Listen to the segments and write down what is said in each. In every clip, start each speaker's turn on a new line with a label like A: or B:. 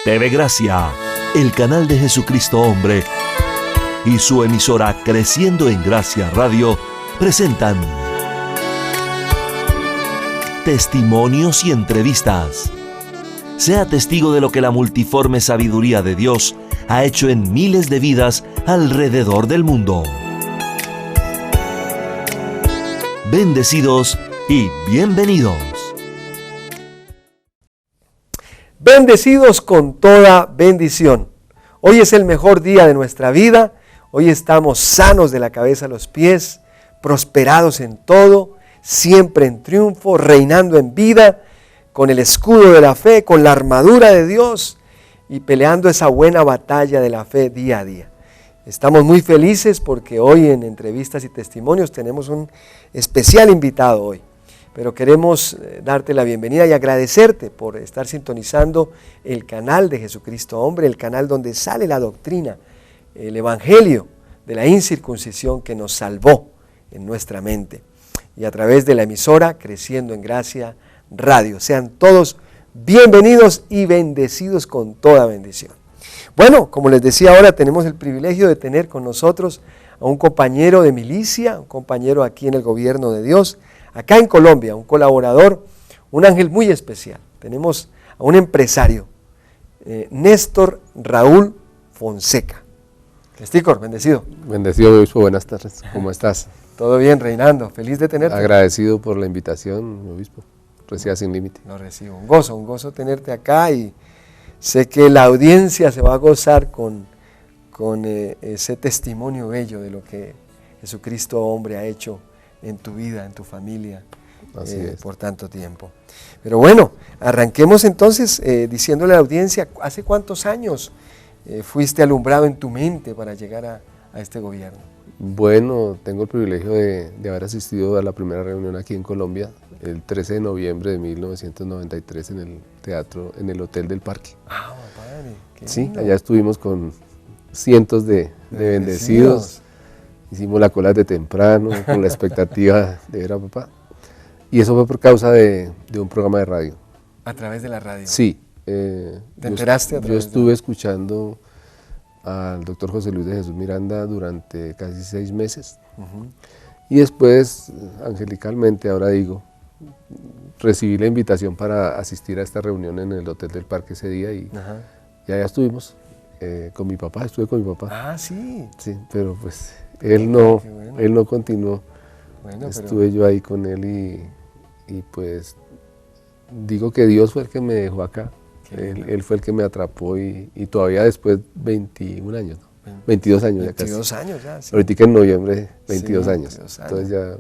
A: TV Gracia, el canal de Jesucristo Hombre, y su emisora Creciendo en Gracia Radio presentan testimonios y entrevistas. Sea testigo de lo que la multiforme sabiduría de Dios ha hecho en miles de vidas alrededor del mundo. Bendecidos y bienvenidos.
B: Bendecidos con toda bendición. Hoy es el mejor día de nuestra vida. Hoy estamos sanos de la cabeza a los pies, prosperados en todo, siempre en triunfo, reinando en vida, con el escudo de la fe, con la armadura de Dios y peleando esa buena batalla de la fe día a día. Estamos muy felices porque hoy en entrevistas y testimonios tenemos un especial invitado hoy. Pero queremos darte la bienvenida y agradecerte por estar sintonizando el canal de Jesucristo Hombre, el canal donde sale la doctrina, el evangelio de la incircuncisión que nos salvó en nuestra mente. Y a través de la emisora Creciendo en Gracia Radio. Sean todos bienvenidos y bendecidos con toda bendición. Bueno, como les decía ahora, tenemos el privilegio de tener con nosotros a un compañero de milicia, un compañero aquí en el gobierno de Dios, acá en Colombia, un colaborador, un ángel muy especial. Tenemos a un empresario, Néstor Raúl Fonseca. Néstor, bendecido.
C: Bendecido, obispo, buenas tardes. ¿Cómo estás?
B: Todo bien, reinando. Feliz de tenerte.
C: Agradecido por la invitación, obispo. Reciba sin límite.
B: Lo recibo. Un gozo tenerte acá y sé que la audiencia se va a gozar con ese testimonio bello de lo que Jesucristo hombre ha hecho en tu vida, en tu familia, por tanto tiempo. Pero bueno, arranquemos entonces diciéndole a la audiencia, ¿hace cuántos años fuiste alumbrado en tu mente para llegar a este gobierno?
C: Bueno, tengo el privilegio de haber asistido a la primera reunión aquí en Colombia, el 13 de noviembre de 1993 en el teatro, en el Hotel del Parque.
B: Ah, padre, qué
C: sí,
B: lindo.
C: allá estuvimos con cientos de bendecidos. Hicimos la cola de temprano, con la expectativa de ver a papá. Y eso fue por causa de un programa de radio.
B: ¿A través de la radio?
C: Sí.
B: ¿Te enteraste a través
C: yo estuve escuchando al doctor José Luis de Jesús Miranda durante casi 6 meses. Y después, angelicalmente, ahora digo, recibí la invitación para asistir a esta reunión en el Hotel del Parque ese día y allá estuvimos con mi papá, estuve con mi papá.
B: Ah, sí.
C: Sí, pero pues él no continuó.
B: Bueno,
C: estuve yo ahí con él y pues digo que Dios fue el que me dejó acá. Él fue el que me atrapó y todavía después 21 años, ¿no? 22 años ya casi.
B: 22 años ya, sí.
C: Ahorita en noviembre, 22
B: sí,
C: años.
B: 22 años.
C: Entonces ya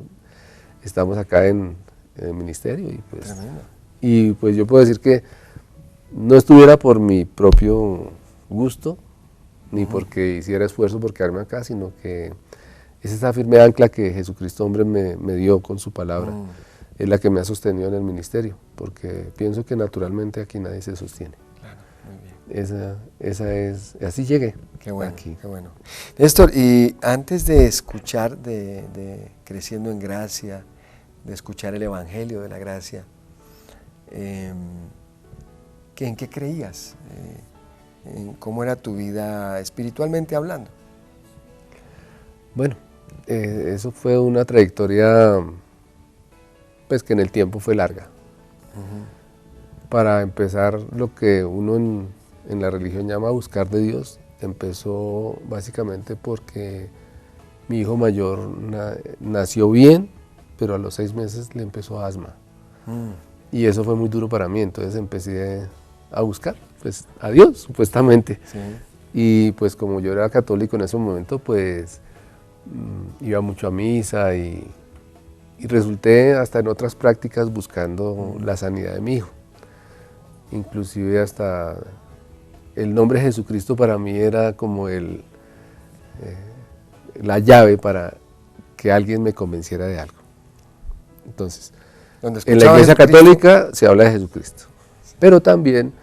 C: estamos acá en el ministerio
B: Tremendo.
C: Y pues yo puedo decir que no estuviera por mi propio gusto, ni porque hiciera esfuerzo por quedarme acá, sino que es esa firme ancla que Jesucristo hombre me dio con su palabra. Es la que me ha sostenido en el ministerio, porque pienso que naturalmente aquí nadie se sostiene.
B: Claro, muy bien.
C: Esa es, así llegué.
B: Qué bueno,
C: aquí.
B: qué bueno. Néstor, y antes de escuchar de Creciendo en Gracia, de escuchar el Evangelio de la Gracia, ¿en qué creías? ¿En cómo era tu vida espiritualmente hablando?
C: Bueno, eso fue una trayectoria pues que en el tiempo fue larga. Para empezar, lo que uno en la religión llama buscar de Dios, empezó básicamente porque mi hijo mayor nació bien, pero a los 6 meses le empezó asma. Y eso fue muy duro para mí, entonces empecé a buscar pues, a Dios, supuestamente.
B: Sí.
C: Y pues como yo era católico en ese momento, pues iba mucho a misa y resulté hasta en otras prácticas buscando la sanidad de mi hijo. Inclusive hasta el nombre Jesucristo para mí era como la llave para que alguien me convenciera de algo. Entonces, en la Iglesia Católica se habla de Jesucristo, pero también,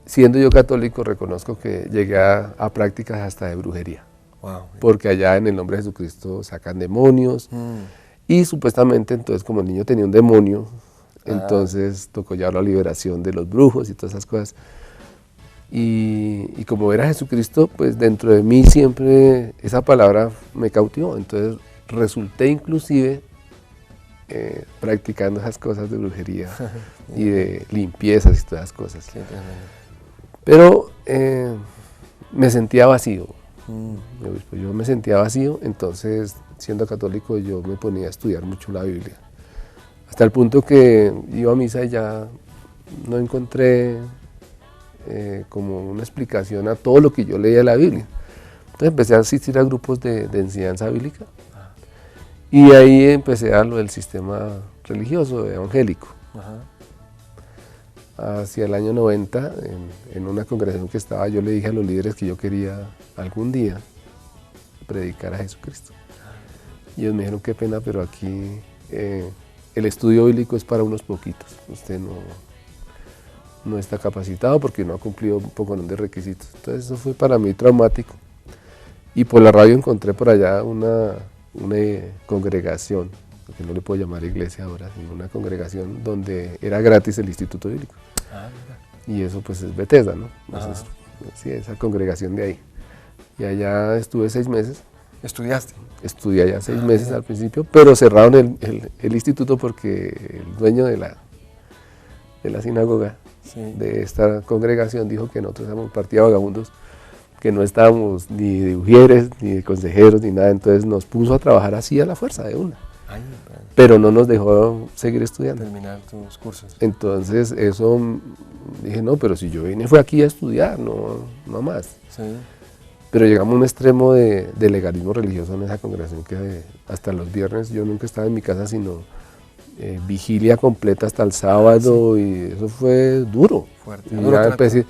C: siendo yo católico, reconozco que llegué a prácticas hasta de brujería.
B: Wow.
C: Porque allá en el nombre de Jesucristo sacan demonios. Y supuestamente entonces como el niño tenía un demonio, entonces tocó ya la liberación de los brujos y todas esas cosas. Y como ver a Jesucristo, pues dentro de mí siempre esa palabra me cautivó. Entonces resulté inclusive practicando esas cosas de brujería y de limpiezas y todas esas cosas. Pero me sentía vacío. Yo me sentía vacío, entonces siendo católico yo me ponía a estudiar mucho la Biblia. Hasta el punto que iba a misa y ya no encontré como una explicación a todo lo que yo leía de la Biblia. Entonces empecé a asistir a grupos de enseñanza bíblica y ahí empecé a lo del sistema religioso, evangélico. Hacia el año 90, en una congregación que estaba, yo le dije a los líderes que yo quería algún día predicar a Jesucristo. Y ellos me dijeron, qué pena, pero aquí el estudio bíblico es para unos poquitos. Usted no está capacitado porque no ha cumplido un poco de requisitos. Entonces eso fue para mí traumático. Y por la radio encontré por allá una congregación, porque no le puedo llamar iglesia ahora, sino una congregación donde era gratis el Instituto Bíblico. Y eso pues es Bethesda, ¿no? Entonces, sí, esa congregación de ahí. Y allá estuve 6 meses.
B: ¿Estudiaste?
C: Estudié allá 6 meses al principio, pero cerraron el instituto porque el dueño de la sinagoga, de esta congregación, dijo que nosotros éramos partida de vagabundos, que no estábamos ni de ujieres, ni de consejeros, ni nada. Entonces nos puso a trabajar así a la fuerza de una. Pero no nos dejó seguir estudiando.
B: Terminar tus cursos.
C: Entonces eso, dije, no, pero si yo vine fue aquí a estudiar, no más.
B: Sí.
C: Pero llegamos a un extremo de legalismo religioso en esa congregación que hasta los viernes yo nunca estaba en mi casa, sino vigilia completa hasta el sábado, y eso fue duro.
B: Fuerte.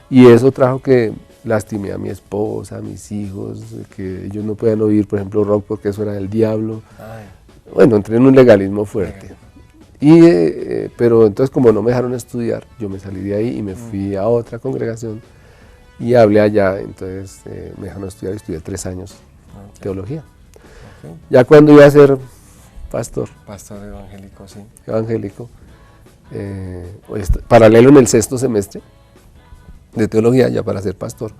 C: Y eso trajo que lastimé a mi esposa, a mis hijos, que ellos no podían oír, por ejemplo, rock porque eso era del diablo. Bueno, entré en un legalismo fuerte. Pero entonces, como no me dejaron estudiar, yo me salí de ahí y me fui a otra congregación y hablé allá. Entonces me dejaron estudiar y estudié 3 años teología. Ya cuando iba a ser pastor
B: evangélico, sí.
C: Evangélico, paralelo en el 6º semestre de teología, ya para ser pastor,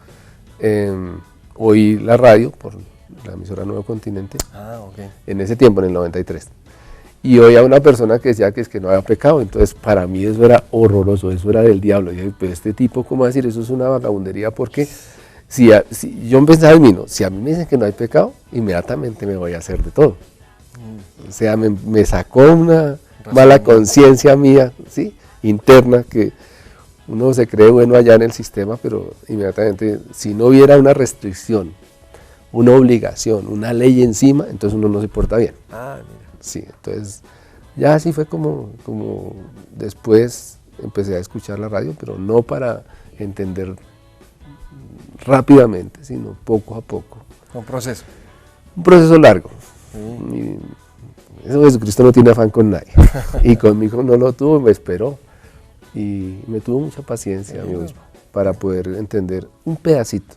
C: oí la radio por la emisora Nuevo Continente, en ese tiempo, en el 93, y oí a una persona que decía que es que no había pecado. Entonces para mí eso era horroroso, eso era del diablo. Y dije, pues este tipo, ¿cómo va a decir? Eso es una vagabundería, porque si yo pensaba en mí, no, si a mí me dicen que no hay pecado, inmediatamente me voy a hacer de todo. O sea, me sacó una mala conciencia mía, ¿sí?, interna, que uno se cree bueno allá en el sistema, pero inmediatamente, si no hubiera una restricción, una obligación, una ley encima, entonces uno no se porta bien.
B: Mira.
C: Sí, entonces ya así fue como después empecé a escuchar la radio, pero no para entender rápidamente, sino poco a poco.
B: Un proceso.
C: Un proceso largo. Y eso, Jesucristo no tiene afán con nadie. Y conmigo no lo tuvo, me esperó. Y me tuvo mucha paciencia, mi obispo, para poder entender un pedacito,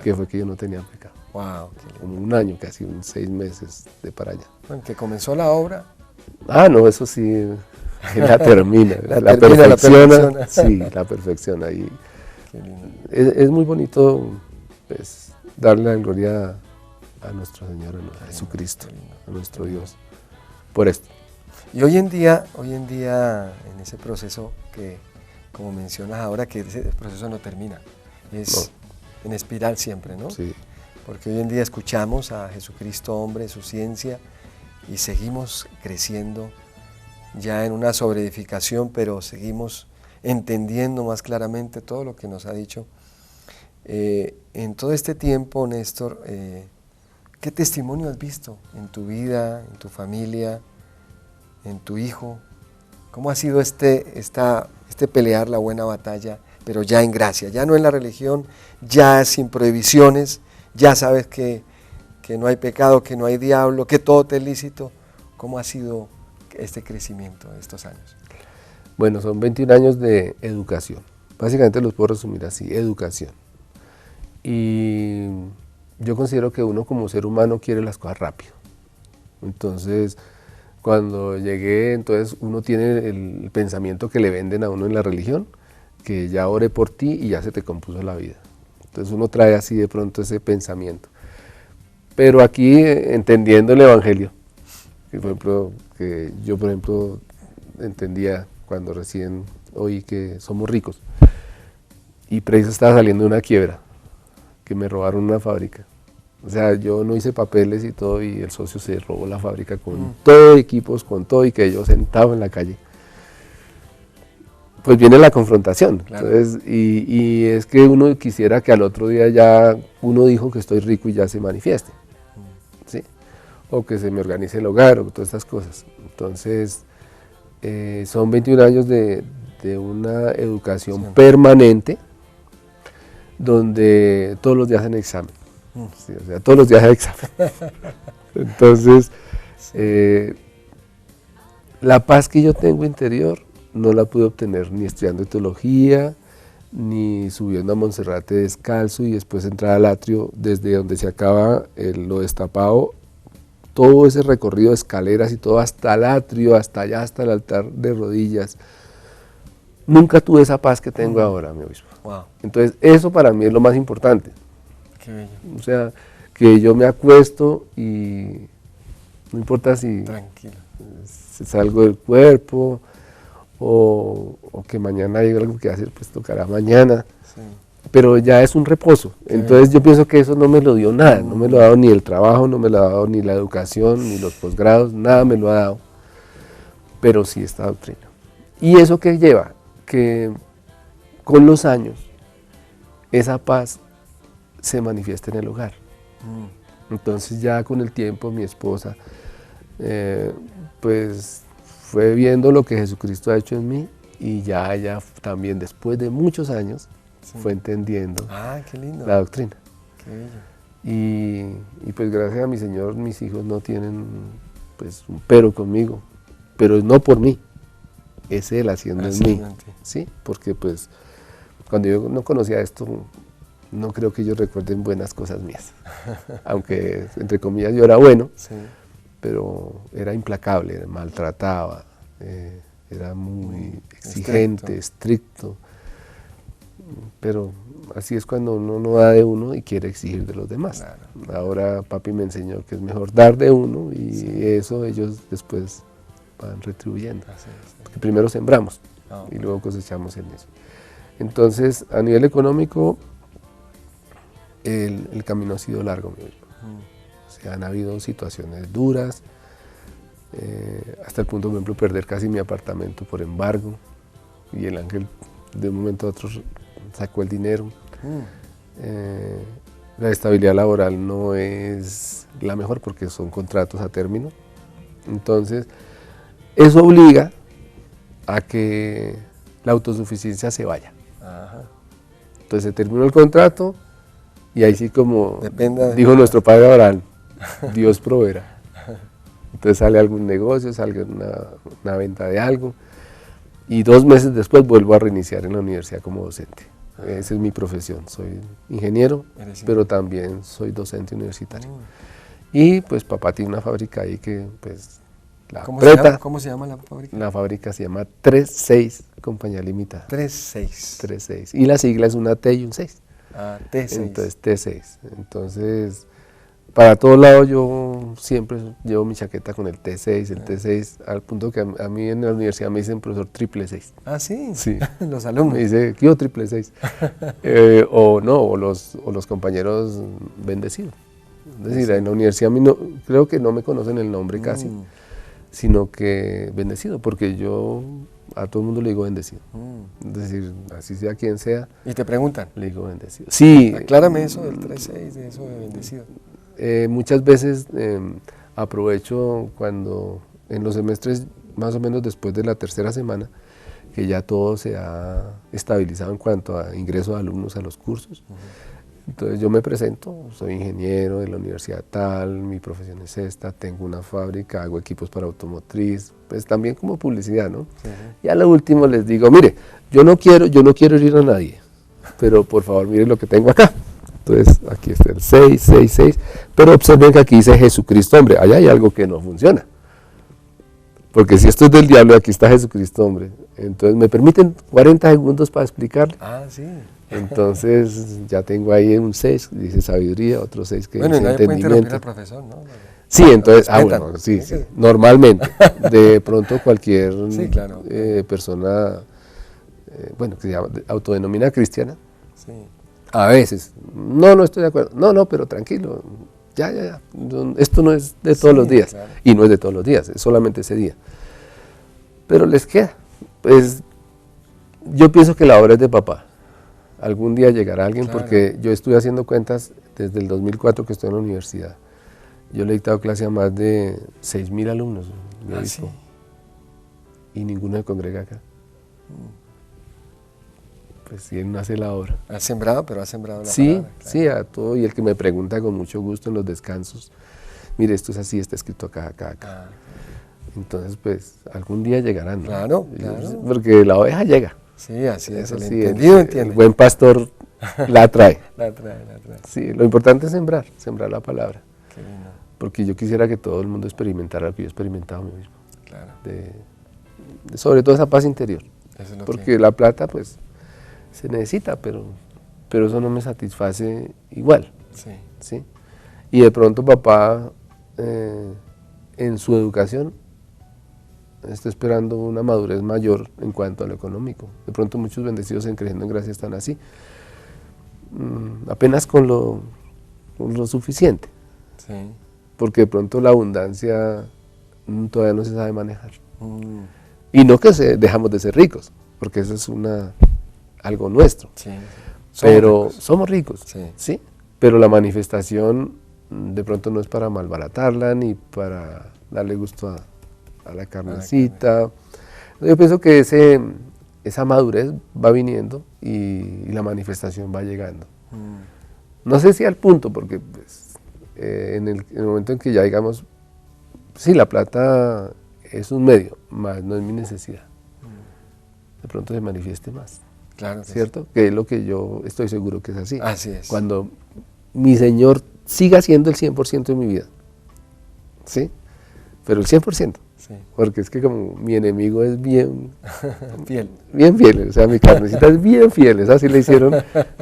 C: que fue que yo no tenía pecado.
B: Wow,
C: como 1 año, casi 6 meses de para allá.
B: Bueno, que comenzó la obra.
C: No, eso sí, la termina, la perfecciona. Sí, la perfecciona. Y es muy bonito, pues, darle la gloria a nuestro Señor, a Jesucristo, a nuestro Dios, por esto.
B: Y hoy en día, en ese proceso que, como mencionas ahora, que ese proceso no termina, es en espiral siempre, ¿no?
C: Sí.
B: Porque hoy en día escuchamos a Jesucristo, hombre, su ciencia, y seguimos creciendo ya en una sobreedificación, pero seguimos entendiendo más claramente todo lo que nos ha dicho. En todo este tiempo, Néstor, ¿qué testimonio has visto en tu vida, en tu familia, en tu hijo? ¿Cómo ha sido este pelear la buena batalla, pero ya en gracia, ya no en la religión, ya sin prohibiciones, ya sabes que no hay pecado, que no hay diablo, que todo te es lícito? ¿Cómo ha sido este crecimiento de estos años?
C: Bueno, son 21 años de educación. Básicamente los puedo resumir así, educación. Y yo considero que uno como ser humano quiere las cosas rápido. Entonces, cuando llegué, entonces uno tiene el pensamiento que le venden a uno en la religión, que ya oré por ti y ya se te compuso la vida. Entonces uno trae así de pronto ese pensamiento. Pero aquí entendiendo el Evangelio, que yo por ejemplo entendía cuando recién oí que somos ricos, y preciso estaba saliendo de una quiebra, que me robaron una fábrica. O sea, yo no hice papeles y todo, y el socio se robó la fábrica con todo, equipos, con todo, y que yo sentado en la calle. Pues viene la confrontación. Claro. Entonces, y es que uno quisiera que al otro día ya uno dijo que estoy rico y ya se manifieste, ¿sí? O que se me organice el hogar, o todas estas cosas. Entonces, son 21 años de una educación permanente, donde todos los días hacen examen. Sí, o sea, todos los días hay examen. Entonces, la paz que yo tengo interior no la pude obtener ni estudiando teología, ni subiendo a Monserrate descalzo y después entrar al atrio desde donde se acaba lo destapado, todo ese recorrido de escaleras y todo hasta el atrio, hasta allá, hasta el altar de rodillas. Nunca tuve esa paz que tengo ahora, mi obispo. Wow. Entonces, eso para mí es lo más importante.
B: Qué bello.
C: O sea, que yo me acuesto y no importa si salgo del cuerpo o que mañana hay algo que hacer, pues tocará mañana. Sí. Pero ya es un reposo. Entonces yo pienso que eso no me lo dio nada, no me lo ha dado ni el trabajo, no me lo ha dado ni la educación, ni los posgrados, nada me lo ha dado, pero sí esta doctrina. ¿Y eso qué lleva? Que con los años esa paz se manifiesta en el hogar. Entonces ya con el tiempo mi esposa pues fue viendo lo que Jesucristo ha hecho en mí y ya ella también después de muchos años fue entendiendo
B: qué lindo.
C: La doctrina.
B: Qué bello.
C: Y pues gracias a mi Señor mis hijos no tienen pues un pero conmigo, pero no por mí, es Él haciendo en mí, ¿sí? Porque pues cuando yo no conocía esto, no creo que ellos recuerden buenas cosas mías, aunque entre comillas yo era bueno, pero era implacable, maltrataba, era muy exigente, estricto, pero así es cuando uno no da de uno y quiere exigir de los demás. Claro. Ahora papi me enseñó que es mejor dar de uno y eso ellos después van retribuyendo, porque primero sembramos y luego cosechamos en eso. Entonces, a nivel económico, el camino ha sido largo, mi hijo. O sea, han habido situaciones duras, hasta el punto, por ejemplo, perder casi mi apartamento por embargo, y el ángel de un momento a otro sacó el dinero. La estabilidad laboral no es la mejor porque son contratos a término. Entonces, eso obliga a que la autosuficiencia se vaya. Entonces se terminó el contrato y ahí sí como dijo nuestro padre Abraham, Dios proveerá. Entonces sale algún negocio, sale una venta de algo y 2 meses después vuelvo a reiniciar en la universidad como docente. Esa es mi profesión, soy ingeniero, pero también soy docente universitario. Y pues papá tiene una fábrica ahí que pues la preta.
B: ¿Cómo se llama la fábrica?
C: La fábrica se llama 36 Compañía Limitada.
B: 36.
C: 36. Y la sigla es una T y un 6.
B: T6.
C: Entonces T6. Entonces, para todos lados yo siempre llevo mi chaqueta con el T6, el T6, al punto que a mí en la universidad me dicen profesor triple 6.
B: ¿Ah, sí?
C: Sí.
B: Los alumnos.
C: Me dice, ¿qué triple 6? O los compañeros bendecidos. Es decir, en la universidad a mí creo que no me conocen el nombre casi, sino que bendecido, porque yo a todo el mundo le digo bendecido. Es decir, así sea quien sea.
B: ¿Y te preguntan?
C: Le digo bendecido. Sí.
B: Aclárame eso del 3-6, de eso de bendecido.
C: Muchas veces aprovecho cuando en los semestres, más o menos después de la 3ª semana, que ya todo se ha estabilizado en cuanto a ingreso de alumnos a los cursos. Entonces yo me presento, soy ingeniero de la universidad tal, mi profesión es esta, tengo una fábrica, hago equipos para automotriz, pues también como publicidad, ¿no? Y a lo último les digo, mire, yo no quiero herir a nadie, pero por favor miren lo que tengo acá. Entonces aquí está el 6, 6, 6, pero observen que aquí dice Jesucristo, hombre, allá hay algo que no funciona. Porque si esto es del diablo, aquí está Jesucristo, hombre. Entonces, ¿me permiten 40 segundos para explicarle?
B: Ah, sí.
C: Entonces, ya tengo ahí un 6, dice sabiduría, otro 6 que
B: Bueno, y
C: dice
B: nadie puede interrumpir
C: entendimiento.
B: al profesor, ¿no?
C: Sí, entonces,
B: respetan.
C: bueno, sí, normalmente. De pronto cualquier
B: Sí, claro.
C: persona, bueno, que se autodenomina cristiana,
B: Sí.
C: a veces, no estoy de acuerdo, no, pero tranquilo, ya, esto no es de todos
B: Sí,
C: los días,
B: claro.
C: y no es de todos los días, es solamente ese día. Pero les queda, pues, yo pienso que la obra es de papá. Algún día llegará alguien,
B: Claro.
C: porque yo estuve haciendo cuentas desde el 2004 que estoy en la universidad. Yo le he dictado clase a más de 6.000 alumnos, mi obispo,
B: sí.
C: y ninguno se congrega acá. Pues si él no hace la obra.
B: Ha sembrado, pero ha sembrado la
C: Sí,
B: palabra. Claro.
C: sí, a todo, y el que me pregunta con mucho gusto en los descansos, mire, esto es así, está escrito acá.
B: Ah,
C: Entonces, pues, algún día llegarán, ¿no?
B: Claro, claro.
C: Porque la oveja llega.
B: sí, así es.
C: Eso
B: El
C: sí,
B: entendido
C: el
B: entiende.
C: buen pastor la trae.
B: La trae.
C: Sí, lo importante es sembrar la palabra.
B: Qué lindo.
C: Porque yo quisiera que todo el mundo experimentara lo que yo he experimentado mi mismo.
B: Claro.
C: Sobre todo esa paz interior.
B: Eso es lo
C: Porque la plata, pues, se necesita, pero eso no me satisface igual.
B: Sí.
C: ¿Sí? Y de pronto papá, en su educación, está esperando una madurez mayor en cuanto a lo económico. De pronto muchos bendecidos en Creciendo en Gracia están así, apenas con lo suficiente,
B: Sí.
C: porque de pronto la abundancia todavía no se sabe manejar.
B: Mm,
C: Y no que dejamos de ser ricos, porque eso es algo nuestro,
B: sí.
C: pero
B: ricos.
C: somos ricos,
B: Sí.
C: ¿sí? Pero la manifestación de pronto no es para malbaratarla ni para darle gusto a la carnecita. Yo pienso que esa madurez va viniendo y la manifestación va llegando. No sé si al punto, porque pues, en el momento en que ya digamos, sí, la plata es un medio, más no es mi necesidad. De pronto se manifieste más,
B: Claro. que
C: ¿cierto? Que es lo que yo estoy seguro que es así.
B: sí. Así es.
C: Cuando mi Señor siga siendo el 100% de mi vida, ¿sí? Pero el 100%,
B: Sí.
C: porque es que como mi enemigo es bien
B: Fiel.
C: fiel, o sea, mi carnecita es bien fiel, esa sí la hicieron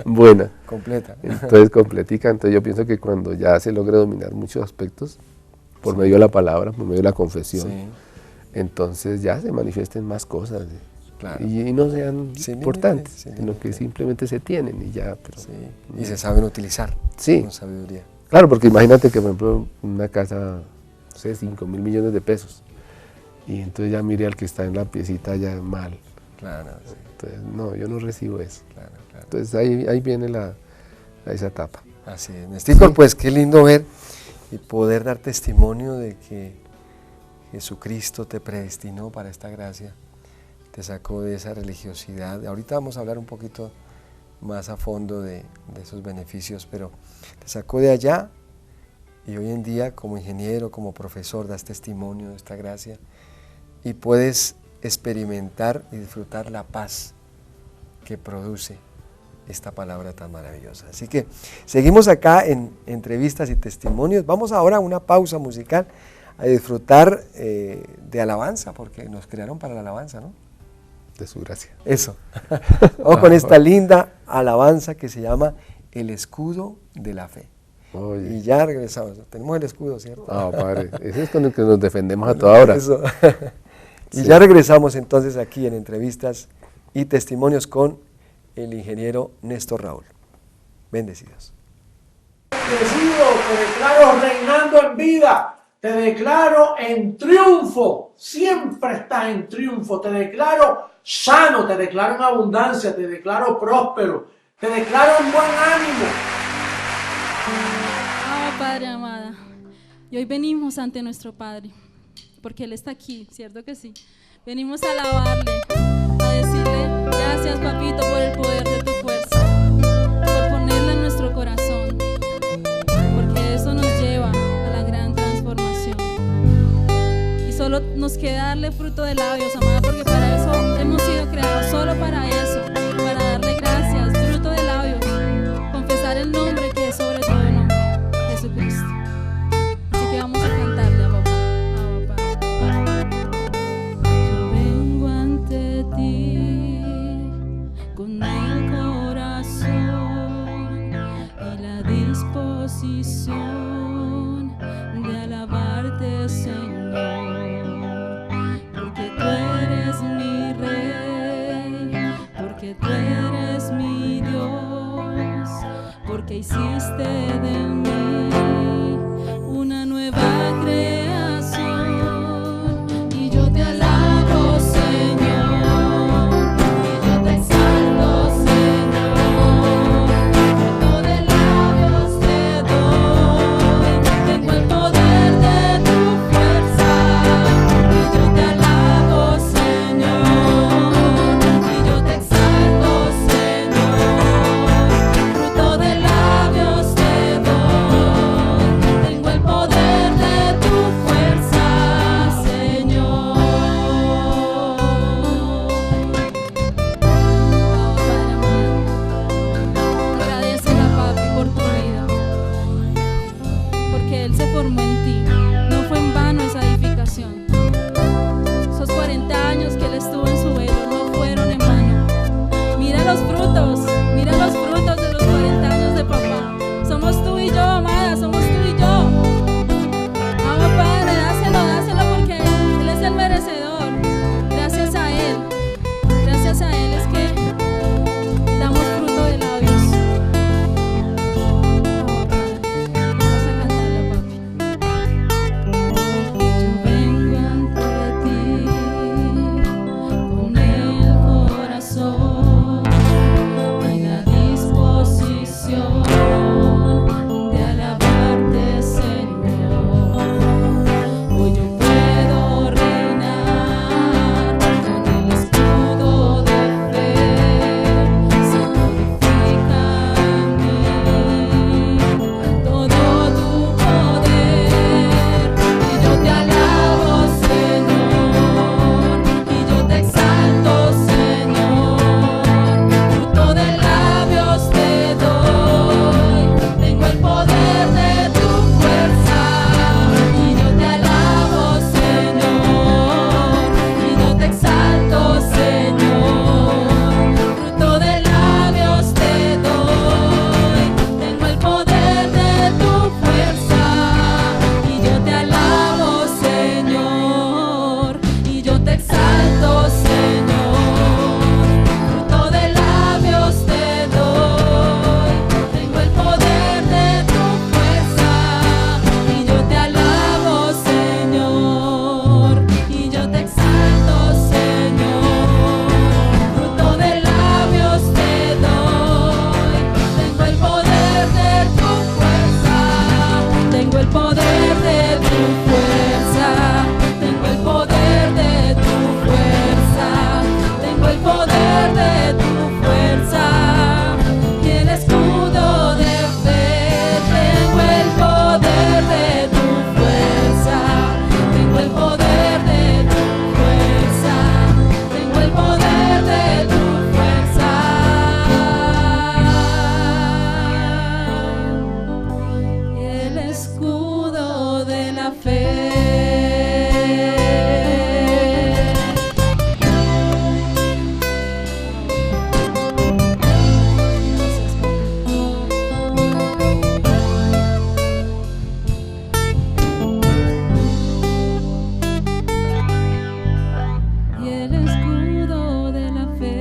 C: buena,
B: Completa.
C: entonces completica. Entonces yo pienso que cuando ya se logre dominar muchos aspectos, por medio de la palabra, por medio de la confesión,
B: Sí.
C: entonces ya se manifiesten más cosas,
B: Claro.
C: y no sean
B: Sin
C: importantes,
B: límite, sin
C: sino que
B: límite.
C: simplemente se tienen y ya. Pero,
B: Sí. Y se saben utilizar.
C: Sí.
B: Con sabiduría.
C: Claro, porque imagínate que, por ejemplo, una casa, no sé, 5.000 millones de pesos, y entonces ya mire al que está en la piecita ya mal.
B: Claro. Sí.
C: Entonces, no, yo no recibo eso.
B: Claro.
C: Entonces ahí viene esa etapa.
B: Así es. Néstor,
C: Sí.
B: pues qué lindo ver y poder dar testimonio de que Jesucristo te predestinó para esta gracia, te sacó de esa religiosidad. Ahorita vamos a hablar un poquito más a fondo de esos beneficios, pero te sacó de allá y hoy en día como ingeniero, como profesor, das testimonio de esta gracia y puedes experimentar y disfrutar la paz que produce esta palabra tan maravillosa. Así que seguimos acá en entrevistas y testimonios. Vamos ahora a una pausa musical a disfrutar de alabanza, porque nos crearon para la alabanza, ¿no?
C: De su gracia.
B: Eso. Vamos con esta linda alabanza que se llama El escudo de la fe.
C: Oye.
B: Y ya regresamos. Tenemos el escudo, ¿cierto?
C: Ah, padre, ese es con el que nos defendemos a toda hora.
B: Eso. Y
C: Sí.
B: ya regresamos entonces aquí en entrevistas y testimonios con el ingeniero Néstor Raúl. Bendecidos.
D: Bendecido, te declaro reinando en vida, te declaro en triunfo, siempre estás en triunfo, te declaro sano, te declaro en abundancia, te declaro próspero, te declaro en buen ánimo.
E: Padre amada, y hoy venimos ante nuestro Padre, porque Él está aquí, ¿cierto que sí? Venimos a alabarle, a decirle gracias, papito, por el poder de tu fuerza, por ponerla en nuestro corazón, porque eso nos lleva a la gran transformación. Y solo nos queda darle fruto de labios, amada, porque para eso hemos sido creados, solo para eso, para darle gracias, fruto de labios, confesar el nombre que es sobre todo nombre, Jesucristo. Así que vamos a cantarle a papá. disposición de alabarte, Señor, porque tú eres mi Rey, porque tú eres mi Dios, porque hiciste de mí una nueva creación, y yo te alabo, Señor, y yo te exalto, Señor, fruto de labios te doy, tengo el poder de tu fuerza, y yo te alabo, Señor, y yo te exalto, Señor, fruto de labios te doy, tengo el poder de tu fuerza, Señor. Agradecele a Papi por tu vida, porque Él se formó en ti. No fue en vano esa edificación. Esos 40 años que Él estuvo en su velo no fueron en vano. Mira los frutos de los 40 años de papá. Somos tú y yo, amada, somos tú y yo. Vamos, Padre, dáselo porque Él es el merecedor. Gracias a Él es que damos fruto de labios. Vamos a cantarle, papi. Yo vengo ante ti con el corazón y la disposición de alabarte, Señor. Hoy yo puedo reinar con el escudo de fe, se glorifica en mí todo tu poder, y yo te alabo, Señor, y yo te exalto, Señor, fruto de labios te doy, tengo el poder de tu fuerza, y yo te alabo, Señor, y yo te exalto, Señor, fruto de labios te doy, tengo el poder de tu fuerza, y yo te alabo, Señor, y yo te exalto, Señor, fruto de labios te doy, tengo el poder de tu fuerza, y yo te alabo, Señor, y yo te exalto, Señor, fruto de labios te doy, tengo el poder de tu fuerza, tengo el poder de tu fuerza, tengo el poder de tu fuerza, tengo el poder de tu fuerza, y el escudo de fe, tengo el poder de tu fuerza, tengo el poder de tu fuerza, tengo el poder de tu fuerza, y el escudo de la fe. Y el escudo de la fe.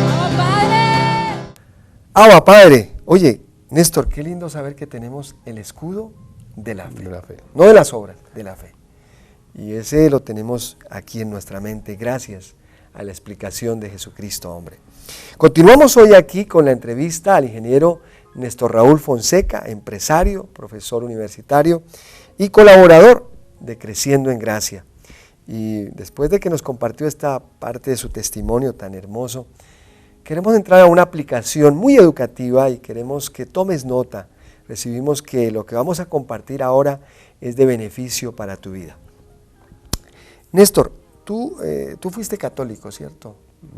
E: ¡Vamos, Padre!
B: Abba, Padre. Oye, Néstor, qué lindo saber que tenemos el escudo de la fe.
C: De la fe.
B: No de las obras, de la fe. Y ese lo tenemos aquí en nuestra mente gracias a la explicación de Jesucristo, hombre. Continuamos hoy aquí con la entrevista al ingeniero Néstor Raúl Fonseca, empresario, profesor universitario y colaborador de Creciendo en Gracia. Y después de que nos compartió esta parte de su testimonio tan hermoso, queremos entrar a una aplicación muy educativa y queremos que tomes nota. Recibimos que lo que vamos a compartir ahora es de beneficio para tu vida. Néstor, tú fuiste católico, ¿cierto?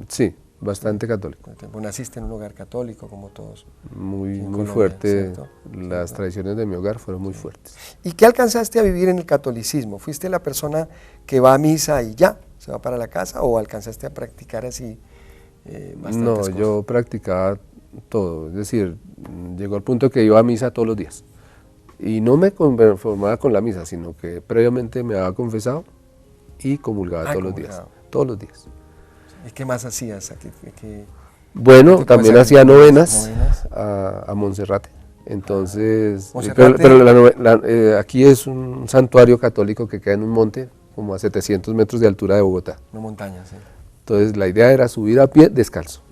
C: Sí, bastante católico.
B: Naciste en un hogar católico, como todos.
C: Muy
B: Colombia,
C: fuerte.
B: ¿cierto?
C: Las tradiciones de mi hogar fueron muy fuertes.
B: ¿Y qué alcanzaste a vivir en el catolicismo? ¿Fuiste la persona que va a misa y ya, se va para la casa, o alcanzaste a practicar así bastantes
C: No,
B: cosas.
C: yo practicaba todo, es decir, llegó al punto que iba a misa todos los días. Y no me conformaba con la misa, sino que previamente me había confesado y comulgaba todos los días.
B: Comulgado.
C: Todos los días.
B: ¿Y qué más hacías? ¿Qué
C: Bueno,
B: tipo
C: también
B: de
C: hacía novenas
B: novenas?
C: a Monserrate. Entonces,
B: Monserrate.
C: pero aquí es un santuario católico que queda en un monte, como a 700 metros de altura de Bogotá.
B: Una montaña, sí.
C: Entonces, la idea era subir a pie descalzo.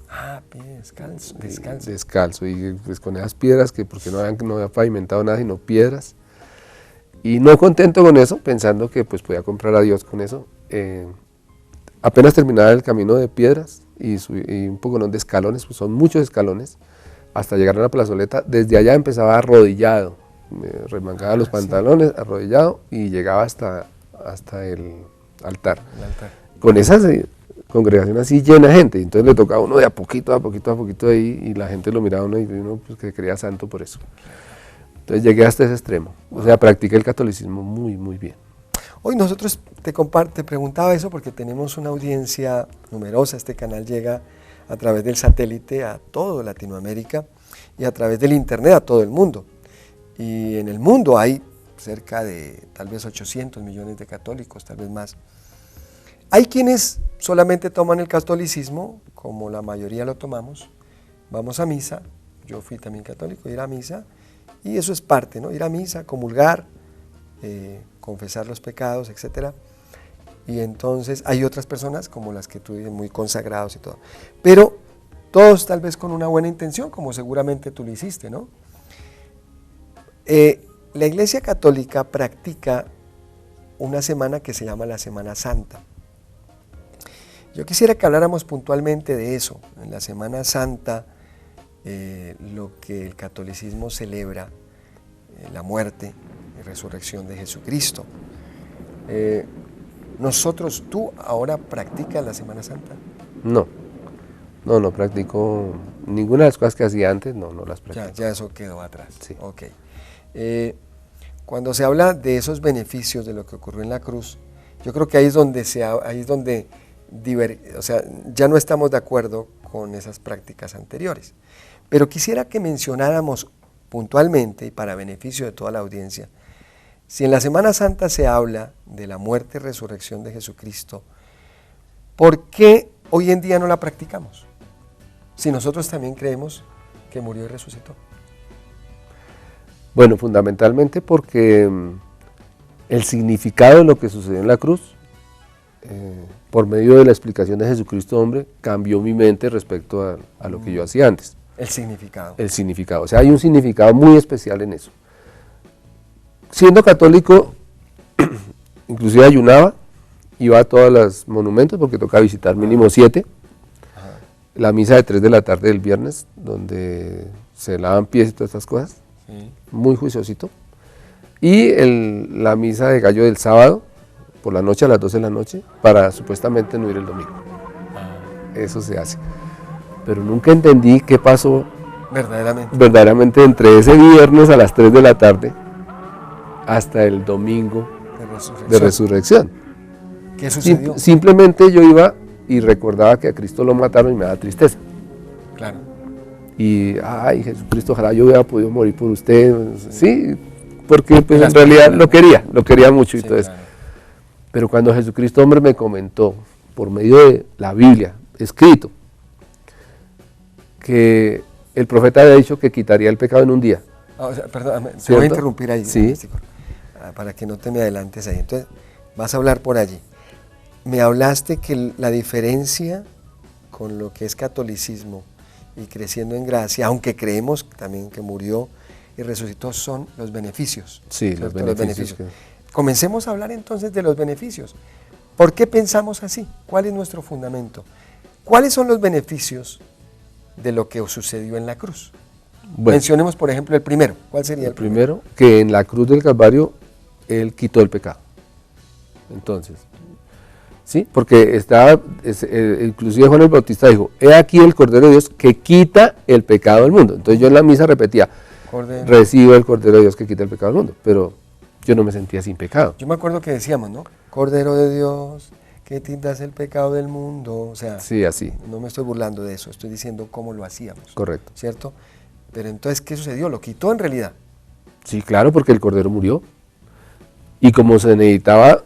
B: Ah, pie descalzo, descalzo.
C: Descalzo, y pues con esas piedras, que porque no había pavimentado nada, sino piedras. Y no contento con eso, pensando que pues podía comprar a Dios con eso, apenas terminaba el camino de piedras y un poco de escalones, pues son muchos escalones, hasta llegar a la plazoleta. Desde allá empezaba arrodillado, me remangaba los pantalones, arrodillado, y llegaba hasta el altar.
B: El altar.
C: Con esa congregación así llena de gente, entonces le tocaba a uno de a poquito ahí, y la gente lo miraba a uno y uno pues, que creía santo por eso. Entonces llegué hasta ese extremo, o sea, practiqué el catolicismo muy, muy bien.
B: Hoy nosotros te preguntaba eso porque tenemos una audiencia numerosa. Este canal llega a través del satélite a toda Latinoamérica y a través del internet a todo el mundo. Y en el mundo hay cerca de tal vez 800 millones de católicos, tal vez más. Hay quienes solamente toman el catolicismo, como la mayoría lo tomamos, vamos a misa, yo fui también católico, ir a misa, y eso es parte, ¿no? Ir a misa, comulgar, confesar los pecados, etc. Y entonces hay otras personas, como las que tú dices, muy consagrados y todo. Pero todos tal vez con una buena intención, como seguramente tú lo hiciste, ¿no? La Iglesia Católica practica una semana que se llama la Semana Santa. Yo quisiera que habláramos puntualmente de eso. En la Semana Santa, lo que el catolicismo celebra, la muerte y resurrección de Jesucristo. ¿Tú ahora practicas la Semana Santa?
C: No practico ninguna de las cosas que hacía antes, no las practico.
B: Ya eso quedó atrás.
C: Sí.
B: Ok. Cuando se habla de esos beneficios de lo que ocurrió en la cruz, yo creo que ahí es donde ya no estamos de acuerdo con esas prácticas anteriores. Pero quisiera que mencionáramos puntualmente, y para beneficio de toda la audiencia, si en la Semana Santa se habla de la muerte y resurrección de Jesucristo, ¿por qué hoy en día no la practicamos? Si nosotros también creemos que murió y resucitó.
C: Bueno, fundamentalmente porque el significado de lo que sucedió en la cruz, por medio de la explicación de Jesucristo hombre, cambió mi mente respecto a lo que yo hacía antes.
B: El significado.
C: El significado, o sea, hay un significado muy especial en eso. Siendo católico, inclusive ayunaba, iba a todos los monumentos porque tocaba visitar mínimo 7. La misa de 3 de la tarde del viernes, donde se lavan pies y todas estas cosas,
B: Sí.
C: muy juiciosito. Y la misa de gallo del sábado, por la noche a las 12 de la noche, para supuestamente no ir el domingo. Eso se hace. Pero nunca entendí qué pasó verdaderamente entre ese viernes a las 3 de la tarde hasta el domingo de resurrección.
B: ¿Qué sucedió?
C: Simplemente yo iba y recordaba que a Cristo lo mataron y me daba tristeza.
B: Claro.
C: Y, ay, Jesucristo, ojalá yo hubiera podido morir por usted. Sí, porque pues, en realidad lo quería mucho y
B: Sí,
C: todo eso.
B: claro.
C: Pero cuando Jesucristo hombre me comentó, por medio de la Biblia, escrito, que el profeta había dicho que quitaría el pecado en un día.
B: Perdón, te voy
C: ¿Cierto?
B: a interrumpir ahí,
C: Sí.
B: para que no te me adelantes ahí. Entonces, vas a hablar por allí. Me hablaste que la diferencia con lo que es catolicismo y creciendo en gracia, aunque creemos también que murió y resucitó, son los beneficios.
C: Sí, los
B: ¿cierto?
C: beneficios.
B: Comencemos a hablar entonces de los beneficios. ¿Por qué pensamos así? ¿Cuál es nuestro fundamento? ¿Cuáles son los beneficios de lo que sucedió en la cruz?
C: Bueno,
B: Mencionemos, por ejemplo, el primero. ¿Cuál sería el primero?
C: primero, que en la cruz del Calvario Él quitó el pecado. Entonces, ¿sí? Porque inclusive Juan el Bautista dijo, he aquí el Cordero de Dios que quita el pecado del mundo. Entonces yo en la misa repetía, recibo el Cordero de Dios que quita el pecado del mundo, pero yo no me sentía sin pecado.
B: Yo me acuerdo que decíamos, ¿no? Cordero de Dios que quitas el pecado del mundo. O sea,
C: Sí, así,
B: no me estoy burlando de eso, estoy diciendo cómo lo hacíamos,
C: correcto.
B: ¿cierto? Pero entonces, ¿qué sucedió? ¿Lo quitó en realidad?
C: Sí, claro, porque el cordero murió. Y como se necesitaba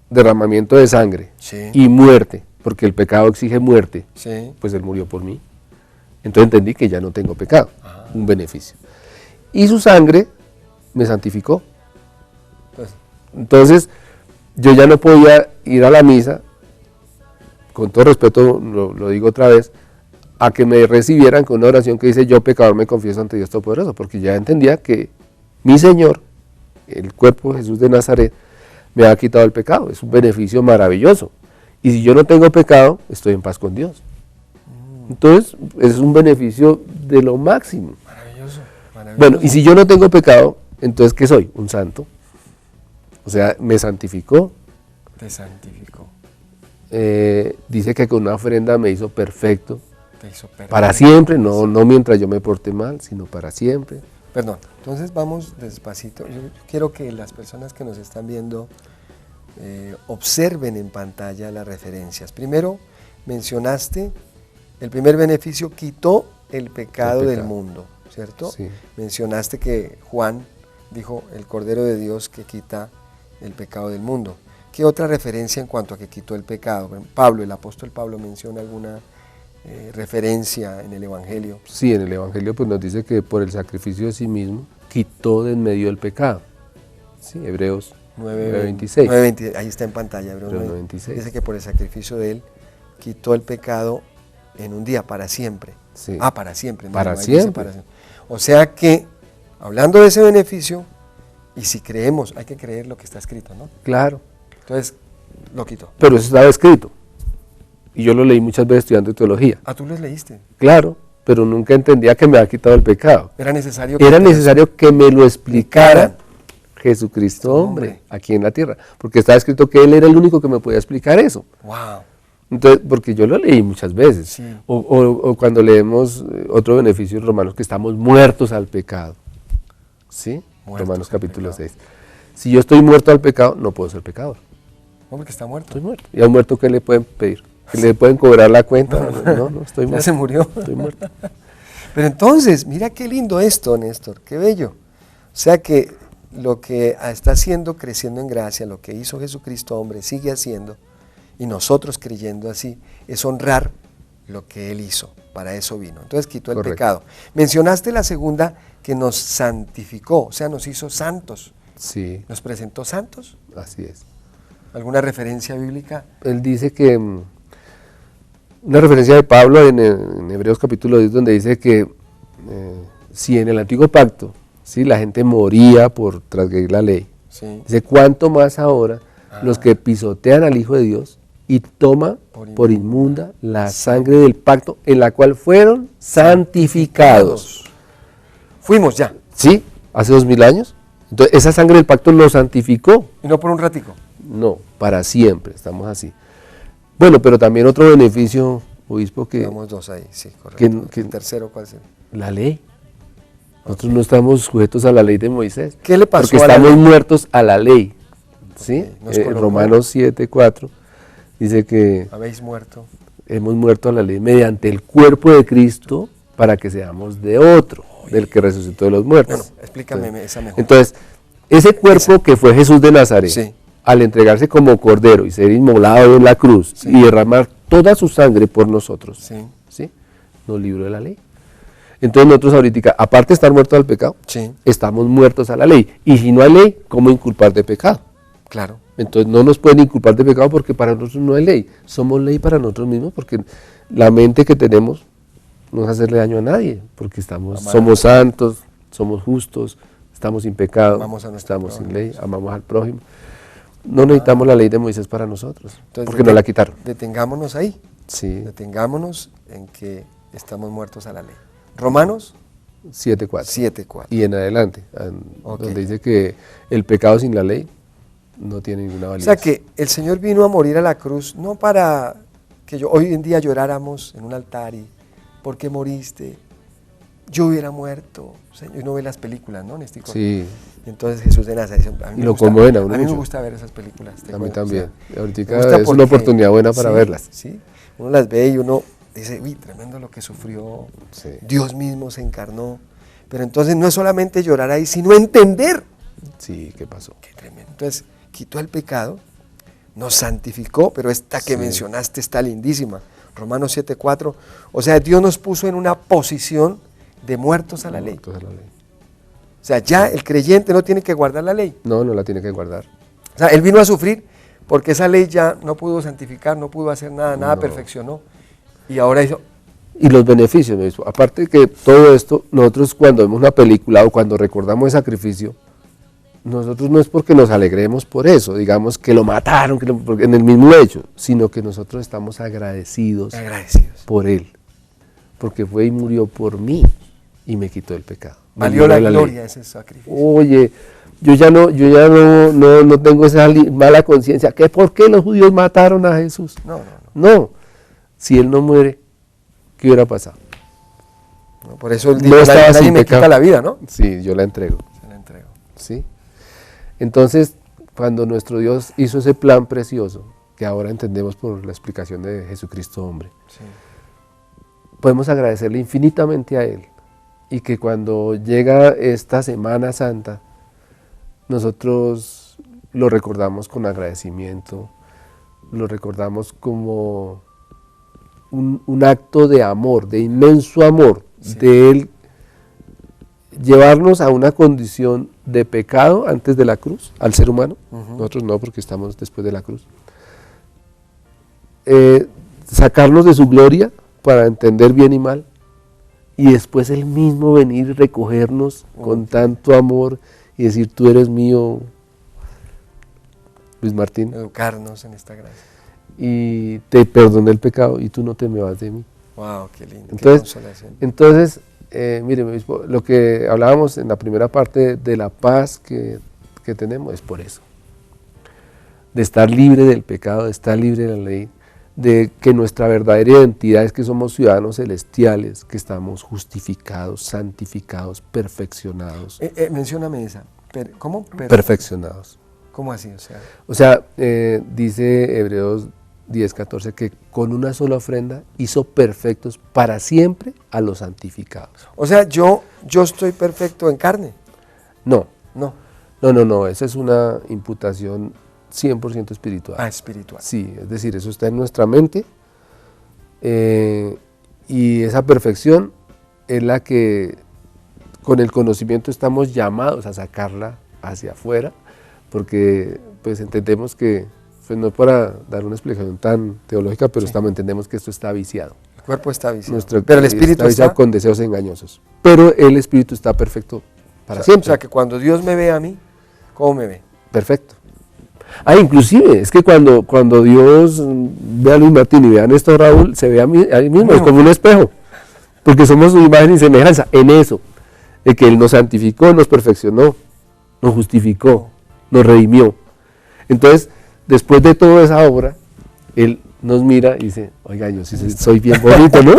C: derramamiento de sangre
B: Sí.
C: y muerte, porque el pecado exige muerte,
B: Sí.
C: pues Él murió por mí. Entonces entendí que ya no tengo pecado, un beneficio. Y su sangre me santificó.
B: Entonces,
C: Entonces yo ya no podía ir a la misa, con todo respeto lo digo otra vez, a que me recibieran con una oración que dice: yo pecador me confieso ante Dios Todopoderoso, porque ya entendía que mi Señor, el cuerpo de Jesús de Nazaret, me ha quitado el pecado. Es un beneficio maravilloso. Y si yo no tengo pecado, estoy en paz con Dios. Entonces es un beneficio de lo máximo.
B: maravilloso, maravilloso.
C: Bueno, y si yo no tengo pecado, entonces ¿qué soy? Un santo. O sea, me santificó.
B: Te santificó,
C: Dice que con una ofrenda me hizo perfecto.
B: te hizo perfecto.
C: Para siempre, no mientras yo me porte mal, sino para siempre.
B: Perdón, entonces vamos despacito. Yo quiero que las personas que nos están viendo observen en pantalla las referencias. Primero, mencionaste el primer beneficio, quitó el pecado del mundo, ¿cierto?
C: Sí.
B: Mencionaste que Juan dijo: el Cordero de Dios que quita el pecado del mundo. ¿Qué otra referencia en cuanto a que quitó el pecado? Pablo, el apóstol Pablo, menciona alguna referencia en el Evangelio.
C: Sí, en el Evangelio pues nos dice que por el sacrificio de sí mismo quitó de en medio el pecado. Sí, Hebreos 9:26.
B: 9:26, ahí está en pantalla, Hebreos
C: Hebreos
B: 9:26.
C: 9:26.
B: Dice que por el sacrificio de él quitó el pecado en un día, para siempre.
C: Sí.
B: Para siempre.
C: Para
B: ahí dice
C: siempre.
B: para siempre. O sea que, hablando de ese beneficio, y si creemos, hay que creer lo que está escrito, ¿no?
C: Claro,
B: Entonces, lo quitó.
C: pero eso estaba escrito. Y yo lo leí muchas veces estudiando teología.
B: Tú los leíste.
C: Claro, pero nunca entendía que me había quitado el pecado.
B: Era necesario
C: Era
B: te-
C: necesario que me lo explicara
B: explicaran.
C: Jesucristo, hombre,
B: Hombre.
C: aquí en la tierra. Porque estaba escrito que Él era el único que me podía explicar eso.
B: Wow.
C: Entonces, porque yo lo leí muchas veces.
B: Sí.
C: O cuando leemos otro beneficio en Romanos, que estamos muertos al pecado. ¿Sí?
B: Muertos
C: Romanos
B: al
C: capítulo
B: pecado.
C: 6. Si yo estoy muerto al pecado, no puedo ser pecador.
B: Hombre, que está muerto.
C: Estoy muerto. ¿Y a un muerto qué le pueden pedir? ¿Que le pueden cobrar la cuenta? No, estoy
B: Ya
C: muerto.
B: se murió.
C: Estoy muerto.
B: Pero entonces, mira qué lindo esto, Néstor, qué bello. O sea que lo que está haciendo, creciendo en gracia, lo que hizo Jesucristo, hombre, sigue haciendo, y nosotros creyendo así, es honrar lo que Él hizo. Para eso vino. Entonces quitó el
C: Correcto.
B: pecado. Mencionaste la segunda, que nos santificó, o sea, nos hizo santos.
C: Sí,
B: ¿Nos presentó santos?
C: así es.
B: ¿Alguna referencia bíblica?
C: Él dice que, una referencia de Pablo en Hebreos capítulo 10, donde dice que si en el antiguo pacto, ¿sí?, la gente moría por transgredir la ley,
B: Sí.
C: dice: ¿cuánto más ahora los que pisotean al Hijo de Dios y toman por inmunda la sangre del pacto en la cual fueron santificados?
B: Fuimos ya,
C: ¿Sí? Hace 2000 años. Entonces, esa sangre del pacto lo santificó.
B: y no por un ratico.
C: No, para siempre, estamos así. Bueno, pero también otro beneficio, obispo, que
B: Quedamos dos ahí, sí, correcto.
C: que-
B: ¿El tercero cuál sería?
C: la ley. Nosotros no estamos sujetos a la ley de Moisés.
B: ¿Qué le pasó
C: Porque
B: a la
C: estamos
B: ley?
C: muertos a la ley. ¿Sí?
B: Ok, nos colocó.
C: Romanos 7:4 dice que
B: Habéis muerto.
C: hemos muerto a la ley mediante el cuerpo de Cristo para que seamos de otro, del que resucitó de los muertos.
B: Bueno, explícame esa mejor.
C: Entonces, ese cuerpo que fue Jesús de Nazaret,
B: Sí.
C: al entregarse como cordero y ser inmolado en la cruz
B: Sí.
C: y derramar toda su sangre por nosotros,
B: Sí,
C: ¿sí?, nos libró de la ley. Entonces nosotros ahorita, aparte de estar muertos al pecado,
B: sí,
C: estamos muertos a la ley. Y si no hay ley, ¿cómo inculpar de pecado?
B: claro.
C: Entonces no nos pueden inculpar de pecado porque para nosotros no hay ley. Somos ley para nosotros mismos porque la mente que tenemos no es hacerle daño a nadie, porque somos santos, somos justos, estamos sin pecado,
B: Amamos a nuestro
C: estamos sin
B: prójimo.
C: ley, amamos al prójimo. No necesitamos la ley de Moisés para nosotros,
B: Entonces,
C: porque nos la quitaron.
B: Detengámonos ahí.
C: Sí,
B: Detengámonos en que estamos muertos a la ley. Romanos
C: 7:4.
B: 7:4.
C: Y en adelante,
B: Ok.
C: donde dice que el pecado sin la ley no tiene ninguna
B: O
C: validez.
B: sea que el Señor vino a morir a la cruz no para que hoy en día lloráramos en un altar y ¿por qué moriste? Yo hubiera muerto. Señor, uno ve las películas, ¿no, Néstor?
C: Sí,
B: Y entonces Jesús de Nazaret. A mí
C: Y
B: me
C: lo
B: gusta-
C: conmueven a uno
B: A mí me
C: mucho.
B: gusta ver esas películas. te
C: A mí
B: cuento,
C: también.
B: me
C: Ahorita
B: gusta
C: es una
B: porque-
C: oportunidad buena para
B: sí,
C: verlas.
B: Sí, uno las ve y uno dice, uy, tremendo lo que sufrió.
C: Sí.
B: Dios mismo se encarnó. Pero entonces no es solamente llorar ahí, sino entender.
C: Sí, ¿qué pasó?
B: Qué tremendo. Entonces, quitó el pecado, nos santificó, pero esta que
C: Sí.
B: mencionaste está lindísima. Romanos 7:4. O sea, Dios nos puso en una posición de muertos a la ley.
C: Entonces, la ley.
B: O sea, ya el creyente no tiene que guardar la ley.
C: No, no la tiene que guardar.
B: O sea, él vino a sufrir porque esa ley ya no pudo santificar, no pudo hacer nada, nada
C: No.
B: perfeccionó. Y ahora hizo,
C: Y los beneficios, mi obispo. Aparte que todo esto, nosotros cuando vemos una película o cuando recordamos el sacrificio, nosotros no es porque nos alegremos por eso, digamos que lo mataron porque en el mismo hecho, sino que nosotros estamos agradecidos
B: agradecidos.
C: por Él, porque fue y murió por mí y me quitó el pecado. Me
B: Valió la
C: libró de
B: gloria
C: ley.
B: ese sacrificio.
C: Oye, yo ya no tengo esa mala conciencia. ¿Que por qué los judíos mataron a Jesús?
B: No, no, no.
C: No, si Él no muere, ¿qué hubiera pasado?
B: No, por eso él
C: No
B: dijo,
C: estaba
B: nadie
C: sin
B: me
C: pecado.
B: quita la vida, ¿no?
C: Sí, yo la entrego.
B: Se la entrego.
C: ¿Sí? Entonces, cuando nuestro Dios hizo ese plan precioso, que ahora entendemos por la explicación de Jesucristo hombre,
B: Sí.
C: podemos agradecerle infinitamente a Él y que cuando llega esta Semana Santa, nosotros lo recordamos con agradecimiento, lo recordamos como un acto de amor, de inmenso amor,
B: Sí.
C: de Él llevarnos a una condición de pecado antes de la cruz, al ser humano,
B: Ujú.
C: nosotros no porque estamos después de la cruz, sacarnos de su gloria para entender bien y mal, y después Él mismo venir y recogernos con tanto amor y decir, tú eres mío, Luis Martín,
B: Educarnos en esta gracia.
C: y te perdoné el pecado y tú no te me vas de mí.
B: Wow, qué lindo.
C: Entonces,
B: qué consolación.
C: Entonces, mire, mi obispo, lo que hablábamos en la primera parte de la paz que tenemos es por eso. De estar libre del pecado, de estar libre de la ley, de que nuestra verdadera identidad es que somos ciudadanos celestiales, que estamos justificados, santificados, perfeccionados.
B: Mencióname esa. ¿Cómo?
C: Perfeccionados.
B: ¿Cómo así?
C: O sea, dice Hebreos 10:14 que con una sola ofrenda hizo perfectos para siempre a los santificados.
B: O sea, yo estoy perfecto en carne.
C: No,
B: No.
C: esa es una imputación 100% espiritual.
B: Ah, espiritual.
C: Sí, es decir, eso está en nuestra mente y esa perfección es la que con el conocimiento estamos llamados a sacarla hacia afuera, porque pues entendemos que, pues no para dar una explicación tan teológica, pero
B: Sí.
C: entendemos que esto está viciado.
B: El cuerpo está viciado.
C: Nuestro
B: Pero el espíritu
C: está viciado
B: está.
C: con deseos engañosos. Pero el espíritu está perfecto para siempre.
B: O sea, que cuando Dios me ve a mí, ¿cómo me ve?
C: Perfecto. Inclusive, es que cuando Dios ve a Luis Martín y ve a Néstor Raúl, se ve a él mismo, es como un espejo, porque somos su imagen y semejanza en eso, de que Él nos santificó, nos perfeccionó, nos justificó, nos redimió. Entonces, después de toda esa obra, Él nos mira y dice, oiga, yo sí soy bien bonito, ¿no?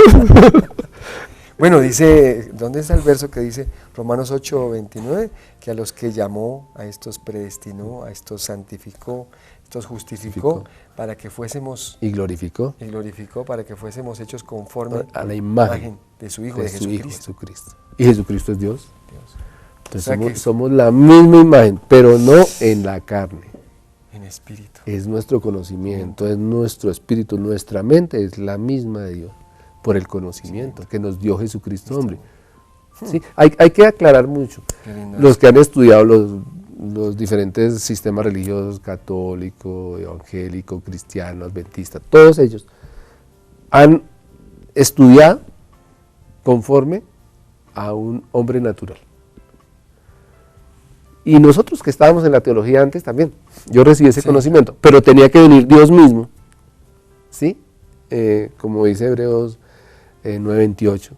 B: Bueno, dice, ¿dónde está el verso que dice Romanos 8:29? Que a los que llamó, a estos predestinó, a estos santificó, a estos justificó, para que fuésemos,
C: Y glorificó
B: y glorificó, para que fuésemos hechos conforme
C: a la imagen
B: de su Hijo,
C: de
B: de
C: su Hijo
B: Jesucristo.
C: Jesucristo. Y Jesucristo es Dios.
B: Dios.
C: Entonces
B: O sea que-
C: somos la misma imagen, pero no en la carne.
B: En espíritu.
C: Es nuestro conocimiento, es nuestro espíritu, nuestra mente es la misma de Dios, por el conocimiento que nos dio Jesucristo hombre. Sí, hay que aclarar mucho.
B: Qué lindo
C: Los que han estudiado los diferentes sistemas religiosos, católico, evangélico, cristiano, adventista, todos ellos han estudiado conforme a un hombre natural. Y nosotros que estábamos en la teología antes también, yo recibí ese
B: Sí.
C: conocimiento, pero tenía que venir Dios mismo, ¿sí? Como dice Hebreos 9:28,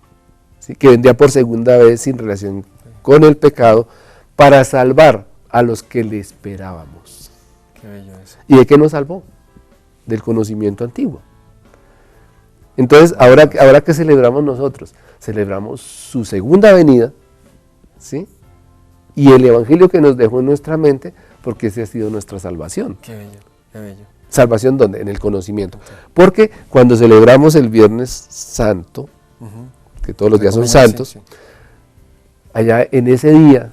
C: ¿sí? Que vendría por segunda vez sin relación con el pecado para salvar a los que le esperábamos.
B: Qué bello eso.
C: ¿Y de qué nos salvó? Del conocimiento antiguo. Entonces, ahora que celebramos nosotros, celebramos su segunda venida, ¿sí? y el evangelio que nos dejó en nuestra mente, porque ese ha sido nuestra salvación.
B: Qué bello, qué bello.
C: ¿Salvación dónde? En el conocimiento. Porque cuando celebramos el Viernes Santo, que todos los días son santos,
B: Sí, sí.
C: allá en ese día,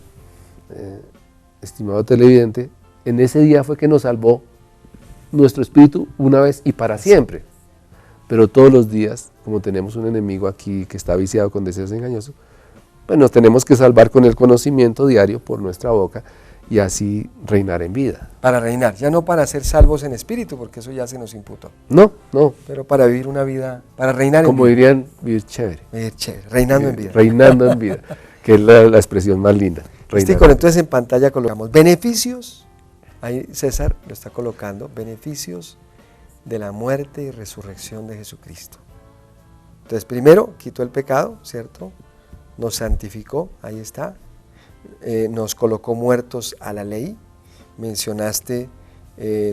C: estimado televidente, en ese día fue que nos salvó nuestro espíritu una vez y para siempre. Pero todos los días, como tenemos un enemigo aquí que está viciado con deseos engañosos, pues nos tenemos que salvar con el conocimiento diario por nuestra boca y así reinar en vida.
B: Para reinar, ya no para ser salvos en espíritu, porque eso ya se nos imputó,
C: No,
B: pero para vivir una vida, para reinar
C: como
B: en vida.
C: dirían, vivir chévere.
B: Chévere, reinando en vida.
C: Reinando en vida, que es la expresión más linda.
B: Cristico, entonces en pantalla colocamos beneficios, ahí César lo está colocando, beneficios de la muerte y resurrección de Jesucristo. Entonces primero quitó el pecado, ¿cierto? Nos santificó, ahí está, nos colocó muertos a la ley, mencionaste,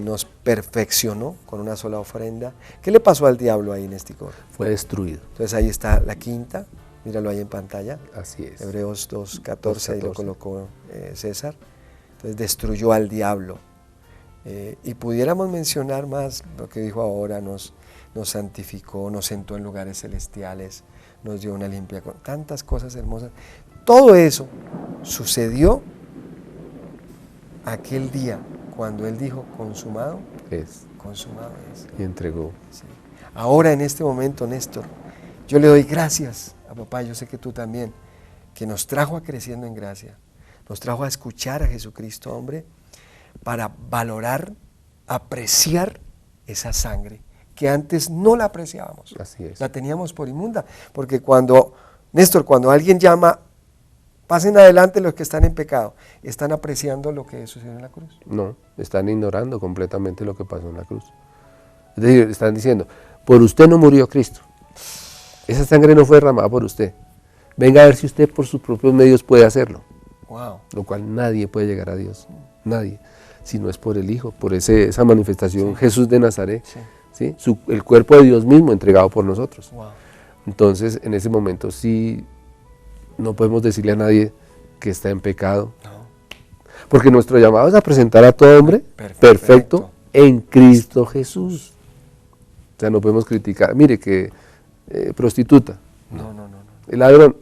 B: nos perfeccionó con una sola ofrenda. ¿Qué le pasó al diablo ahí, Nesticor?
C: Fue destruido.
B: Entonces ahí está la quinta, míralo ahí en pantalla.
C: Así es.
B: Hebreos 2:14, ahí lo
C: 2:14.
B: colocó César. Entonces destruyó al diablo. Y pudiéramos mencionar más lo que dijo ahora, nos santificó, nos sentó en lugares celestiales, nos dio una limpia, con tantas cosas hermosas. Todo eso sucedió aquel día cuando Él dijo, consumado
C: Es.
B: es.
C: Y entregó.
B: Sí. Ahora en este momento, Néstor, yo le doy gracias a papá, yo sé que tú también, que nos trajo a creciendo en gracia, nos trajo a escuchar a Jesucristo, hombre, para valorar, apreciar esa sangre, que antes no la apreciábamos.
C: Así es.
B: La teníamos por inmunda, porque cuando, Néstor, cuando alguien llama, pasen adelante los que están en pecado, ¿están apreciando lo que sucedió en la cruz?
C: No, están ignorando completamente lo que pasó en la cruz. Es decir, están diciendo, por usted no murió Cristo. Esa sangre no fue derramada por usted. Venga a ver si usted por sus propios medios puede hacerlo.
B: Wow.
C: Lo cual nadie puede llegar a Dios. Nadie. Si no es por el Hijo, por esa manifestación, Jesús de Nazaret.
B: Sí.
C: ¿Sí? El cuerpo de Dios mismo entregado por nosotros.
B: Wow.
C: Entonces, en ese momento sí no podemos decirle a nadie que está en pecado.
B: No.
C: Porque nuestro llamado es a presentar a todo hombre perfecto en Cristo Jesús. O sea, no podemos criticar. Mire que prostituta.
B: No.
C: El ladrón.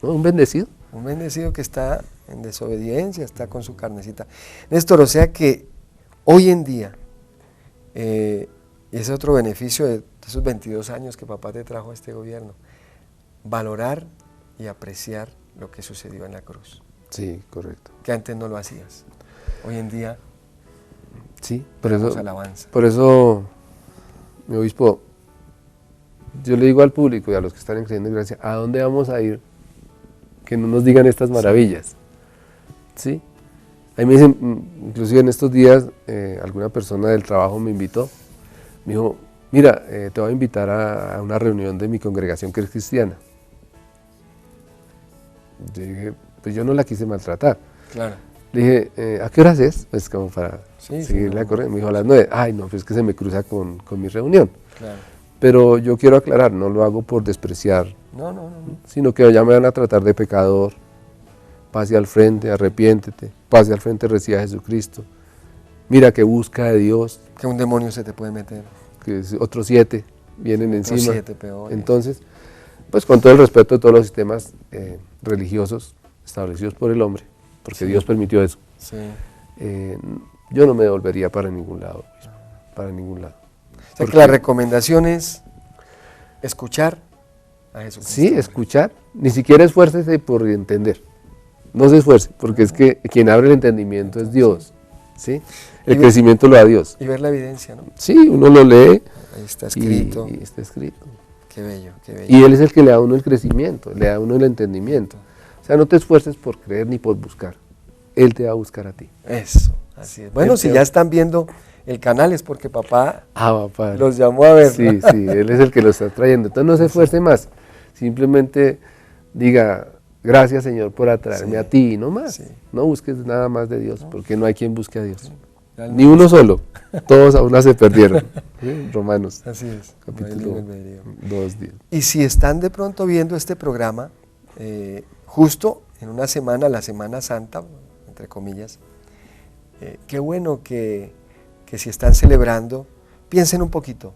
C: No, un bendecido.
B: Un bendecido que está en desobediencia, está con su carnecita. Néstor, o sea que hoy en día, y ese es otro beneficio de esos 22 años que papá te trajo a este gobierno, valorar y apreciar lo que sucedió en la cruz,
C: Sí, correcto.
B: que antes no lo hacías. Hoy en día,
C: Sí,
B: damos alabanza.
C: por eso, mi obispo, yo le digo al público y a los que están en Creyendo en Gracia, ¿a dónde vamos a ir? Que no nos digan estas maravillas. ¿Sí? Ahí me dicen, inclusive en estos días, alguna persona del trabajo me invitó, me dijo, mira, te voy a invitar a una reunión de mi congregación que es cristiana. Yo dije, pues yo no la quise maltratar.
B: Claro.
C: Le dije, ¿a qué horas es? Pues como para
B: Sí,
C: seguirle
B: no.
C: a correr. Me dijo, a las 9. Ay, no, pues es que se me cruza con mi reunión.
B: Claro.
C: Pero yo quiero aclarar, no lo hago por despreciar,
B: No.
C: sino que ya me van a tratar de pecador. Pase al frente, arrepiéntete. Pase al frente, reciba a Jesucristo. Mira que busca de Dios,
B: Que un demonio se te puede meter.
C: que otros 7 vienen
B: Otros
C: encima.
B: 7 peores.
C: Entonces, pues con todo el respeto de todos los sistemas religiosos establecidos por el hombre, porque
B: Sí.
C: Dios permitió eso,
B: Sí.
C: yo no me devolvería para ningún lado, para ningún lado.
B: O sea que
C: Porque-
B: la recomendación es escuchar a Jesucristo.
C: Sí, escuchar, ni siquiera esfuércese por entender, no se esfuerce, porque es que quien abre el entendimiento es Dios, ¿sí? El
B: Y-
C: crecimiento lo da Dios.
B: Y ver la evidencia, ¿no?
C: Sí, uno lo lee
B: Ahí está
C: y,
B: escrito.
C: y está escrito.
B: Qué bello, qué bello.
C: Y Él es el que le da a uno el crecimiento, le da a uno el entendimiento. O sea, no te esfuerces por creer ni por buscar, Él te va a buscar a ti.
B: Eso, así es. Bueno, si ya están viendo el canal es porque papá
C: Papá.
B: los llamó a ver.
C: Sí, sí, Él es el que lo está trayendo. Entonces no se esfuerce más, simplemente diga, gracias Señor por atraerme
B: Sí.
C: a ti, no más.
B: Sí.
C: No busques nada más de Dios, porque no hay quien busque a Dios.
B: Realmente.
C: Ni uno solo, todos a una se perdieron. ¿Sí? Romanos,
B: Así es.
C: capítulo
B: No hay libre albedrío.
C: 2:10.
B: Y si están de pronto viendo este programa, justo en una semana, la Semana Santa, entre comillas, qué bueno que si están celebrando, piensen un poquito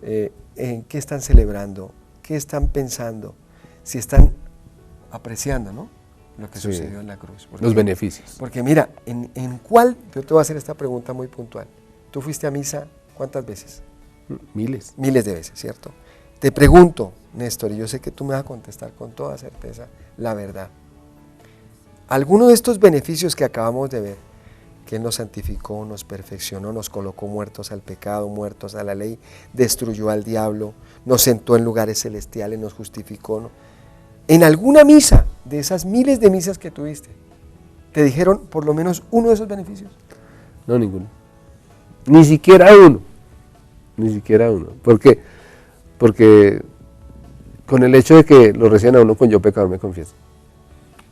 B: en qué están celebrando, qué están pensando, si están apreciando, ¿no?, lo que sucedió en la cruz.
C: Los beneficios.
B: Porque mira, ¿en cuál? Yo te voy a hacer esta pregunta muy puntual. ¿Tú fuiste a misa cuántas veces?
C: Miles.
B: Miles de veces, ¿cierto? Te pregunto, Néstor, y yo sé que tú me vas a contestar con toda certeza la verdad. ¿Alguno de estos beneficios que acabamos de ver, que Él nos santificó, nos perfeccionó, nos colocó muertos al pecado, muertos a la ley, destruyó al diablo, nos sentó en lugares celestiales, nos justificó, ¿no?, en alguna misa, de esas miles de misas que tuviste, te dijeron por lo menos uno de esos beneficios?
C: No, ninguno. Ni siquiera uno. Ni siquiera uno. ¿Por qué? Porque con el hecho de que lo reciban a uno con yo pecador me confieso.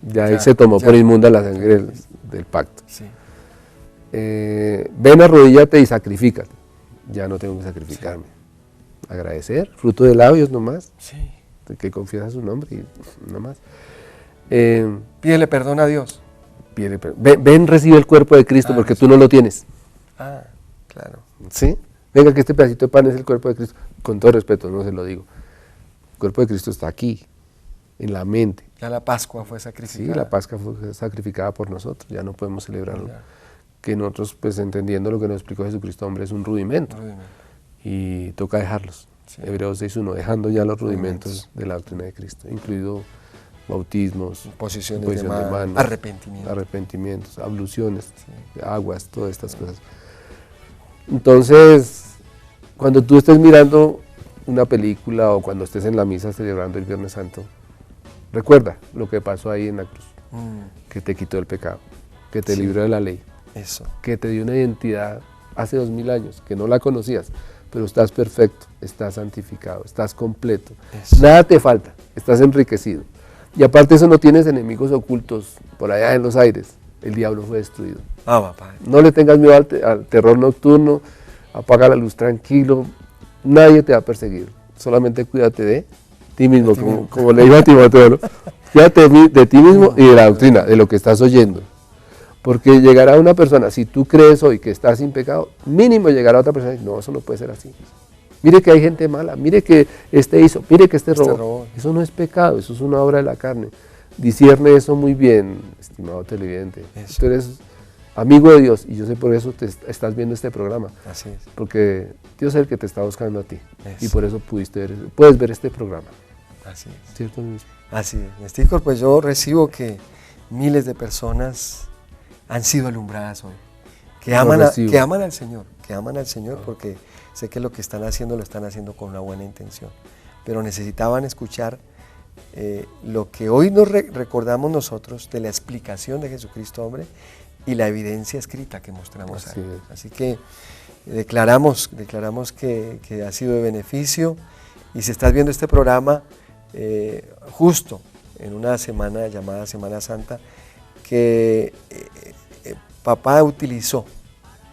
C: Ya Él se tomó por inmunda la sangre del pacto.
B: Sí.
C: Ven, arrodíllate y sacrifícate. Ya no tengo que sacrificarme. Sí. Agradecer, fruto de labios nomás.
B: Sí.
C: Que confiesa su nombre y nada más.
B: Pídele perdón a Dios.
C: Ven, recibe el cuerpo de Cristo porque tú no lo tienes.
B: Ah, claro.
C: ¿Sí? Venga, que este pedacito de pan es el cuerpo de Cristo. Con todo respeto, no se lo digo. El cuerpo de Cristo está aquí, en la mente.
B: Ya la Pascua fue sacrificada.
C: Sí, la Pascua fue sacrificada por nosotros, ya no podemos celebrarlo.
B: Ya.
C: Que nosotros, pues entendiendo lo que nos explicó Jesucristo, hombre, es un rudimento. Y toca dejarlos. Sí. Hebreos 6.1, dejando ya los rudimentos de la doctrina de Cristo, incluido bautismos,
B: posiciones de mano,
C: arrepentimientos, abluciones, sí, aguas, todas estas cosas. Entonces, cuando tú estés mirando una película o cuando estés en la misa celebrando el Viernes Santo, recuerda lo que pasó ahí en la cruz, que te quitó el pecado, que te libró de la ley, que te dio una identidad hace 2000 años, que no la conocías, pero estás perfecto, estás santificado, estás completo, nada te falta, estás enriquecido. Y aparte de eso no tienes enemigos ocultos por allá en los aires, el diablo fue destruido.
B: Papá.
C: No le tengas miedo al terror nocturno, apaga la luz tranquilo, nadie te va a perseguir, solamente cuídate de ti mismo, como le digo a Timoteo, ¿no? Cuídate de ti mismo y de la doctrina, de lo que estás oyendo. Porque llegará una persona, si tú crees hoy que estás sin pecado, mínimo llegará otra persona y dice, no, eso no puede ser así. Mire que hay gente mala, mire que este hizo, mire que este robó. Eso no es pecado, eso es una obra de la carne. Discierne eso muy bien, estimado televidente. Tú eres amigo de Dios y yo sé por eso te estás viendo este programa.
B: Así es.
C: Porque Dios es el que te está buscando a ti. Y por eso puedes ver este programa.
B: Así es.
C: ¿Cierto mismo?
B: Así es. Nestícor, pues yo recibo que miles de personas han sido alumbradas hoy, que aman al Señor, porque sé que lo que están haciendo lo están haciendo con una buena intención, pero necesitaban escuchar lo que hoy nos recordamos nosotros de la explicación de Jesucristo hombre y la evidencia escrita que mostramos ahí. Así que declaramos que ha sido de beneficio, y si estás viendo este programa justo en una semana llamada Semana Santa, que papá utilizó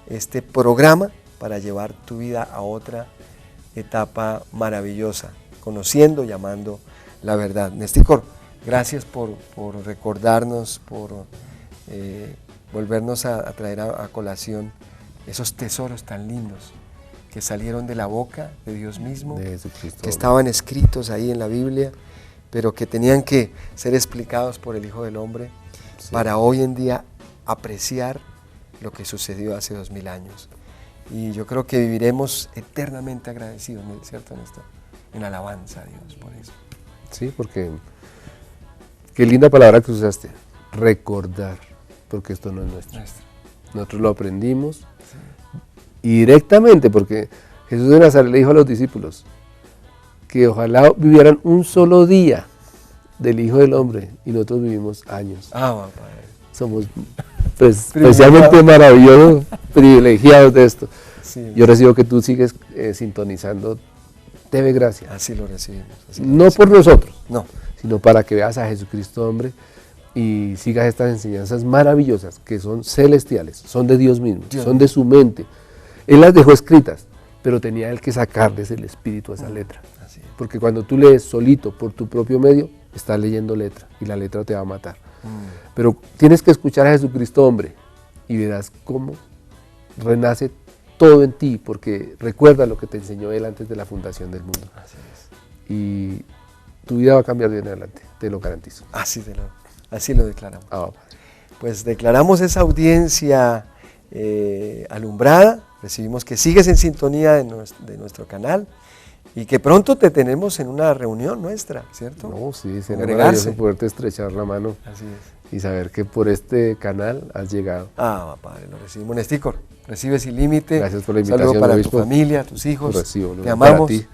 B: este programa para llevar tu vida a otra etapa maravillosa, conociendo y amando la verdad. Nestícor, gracias por recordarnos, por volvernos a traer a colación esos tesoros tan lindos que salieron de la boca de Dios mismo,
C: de Jesucristo,
B: que estaban escritos ahí en la Biblia, pero que tenían que ser explicados por el Hijo del Hombre, para hoy en día apreciar lo que sucedió hace 2000 años. Y yo creo que viviremos eternamente agradecidos, ¿cierto, Néstor? En alabanza a Dios por eso.
C: Sí, porque qué linda palabra que usaste, recordar, porque esto no es nuestro. Nosotros lo aprendimos y directamente, porque Jesús de Nazaret le dijo a los discípulos que ojalá vivieran un solo día del Hijo del Hombre, y nosotros vivimos años.
B: Papá.
C: Somos especialmente maravillosos, privilegiados de esto. Sí, yo recibo que tú sigues sintonizando TV Gracia.
B: Así lo recibimos.
C: No por nosotros,
B: no,
C: sino para que veas a Jesucristo hombre y sigas estas enseñanzas maravillosas que son celestiales, son de Dios mismo, son de su mente. Él las dejó escritas pero tenía él que sacarles el espíritu a esa letra.
B: Así es.
C: Porque cuando tú lees solito por tu propio medio, estás leyendo letra y la letra te va a matar. Pero tienes que escuchar a Jesucristo hombre y verás cómo renace todo en ti, porque recuerda lo que te enseñó Él antes de la fundación del mundo.
B: Así es.
C: Y tu vida va a cambiar de ahí en adelante, te lo garantizo.
B: Así lo declaramos.
C: Ah,
B: Pues declaramos esa audiencia alumbrada, recibimos que sigues en sintonía de nuestro canal y que pronto te tenemos en una reunión nuestra, ¿cierto?
C: no, sí, sería
B: Congregarse.
C: maravilloso poderte estrechar la mano
B: Así es.
C: y saber que por este canal has llegado.
B: Padre, lo recibimos. Nestícor, recibe sin límite.
C: Gracias por la
B: Saludo
C: invitación,
B: para
C: obispo.
B: tu familia, tus hijos.
C: Lo recibo, lo
B: te
C: mismo para
B: amamos
C: ti.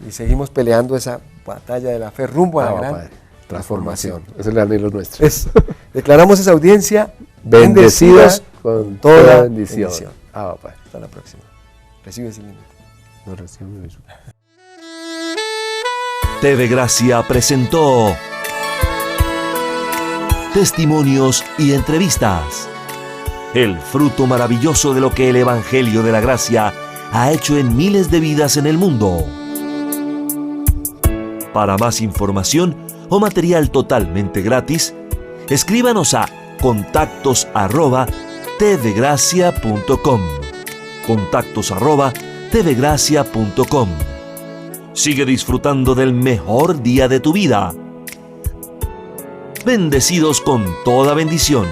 B: y seguimos peleando esa batalla de la fe rumbo a la gran
C: Padre. Transformación, ese es el anhelo nuestro.
B: Eso. Declaramos esa audiencia
C: Bendecida con toda bendición. Padre.
B: Hasta la próxima. Recibe sin límite.
C: Lo recibo, mi obispo.
A: TV Gracia presentó testimonios y entrevistas. El fruto maravilloso de lo que el Evangelio de la Gracia ha hecho en miles de vidas en el mundo. Para más información o material totalmente gratis, escríbanos a contactos@tvgracia.com. contactos@tvgracia.com. Sigue disfrutando del mejor día de tu vida. Bendecidos con toda bendición.